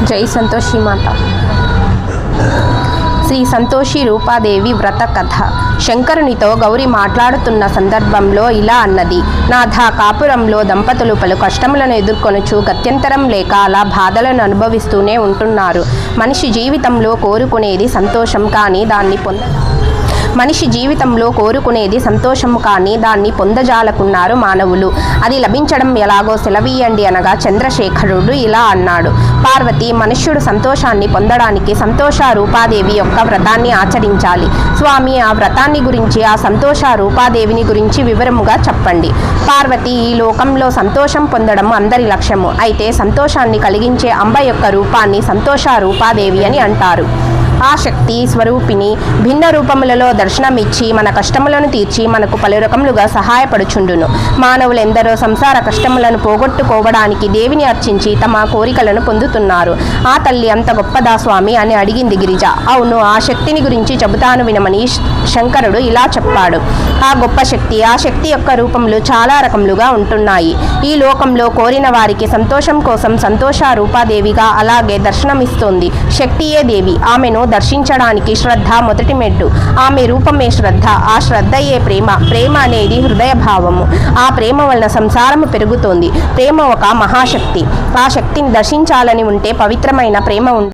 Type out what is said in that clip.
జై సంతోషి మాత. శ్రీ సంతోషి రూపాదేవి వ్రత కథ. శంకరునితో గౌరి మాట్లాడుతున్న సందర్భంలో ఇలా అన్నది. నాథ, కాపురంలో దంపతులు పలు కష్టములను ఎదుర్కొనుచు గత్యంతరం లేక అలా బాధలను అనుభవిస్తూనే ఉంటున్నారు. మనిషి జీవితంలో కోరుకునేది సంతోషం, కానీ దాన్ని పొందజాలకున్నారు మానవులు. అది లభించడం ఎలాగో సెలవీయండి అనగా చంద్రశేఖరుడు ఇలా అన్నాడు. పార్వతి, మనుష్యుడు సంతోషాన్ని పొందడానికి సంతోష రూపాదేవి యొక్క వ్రతాన్ని ఆచరించాలి. స్వామి, ఆ వ్రతాన్ని గురించి, ఆ సంతోష రూపాదేవిని గురించి వివరముగా చెప్పండి. పార్వతి, ఈ లోకంలో సంతోషం పొందడం అందరి లక్ష్యము. అయితే సంతోషాన్ని కలిగించే అంబ యొక్క రూపాన్ని సంతోష రూపాదేవి అని అంటారు. ఆ శక్తి స్వరూపిణి భిన్న రూపములలో దర్శనమిచ్చి మన కష్టములను తీర్చి మనకు పలు రకములుగా సహాయపడుచుండును. మానవులు ఎందరో సంసార కష్టములను పోగొట్టుకోవడానికి దేవిని అర్చించి తమ కోరికలను పొందుతున్నారు. ఆ తల్లి అంత గొప్పదా స్వామి అని అడిగింది గిరిజ. అవును, ఆ శక్తిని గురించి చెబుతాను వినమని శంకరుడు ఇలా చెప్పాడు. ఆ గొప్ప శక్తి, ఆ శక్తి యొక్క రూపములు చాలా రకములుగా ఉంటున్నాయి. ఈ లోకంలో కోరిన వారికి సంతోషం కోసం సంతోష రూపాదేవిగా అలాగే దర్శనమిస్తోంది. శక్తియే దేవి. ఆమెను దర్శించడానికి శ్రద్ధ మొదటి మెట్టు. ఆమె రూపమే శ్రద్ధ. ఆ శ్రద్ధయే ప్రేమ. ప్రేమ అనేది హృదయ భావము. ఆ ప్రేమ వలన సంసారము పెరుగుతోంది. ప్రేమ ఒక మహాశక్తి. ఆ శక్తిని దర్శించాలని ఉంటే పవిత్రమైన ప్రేమ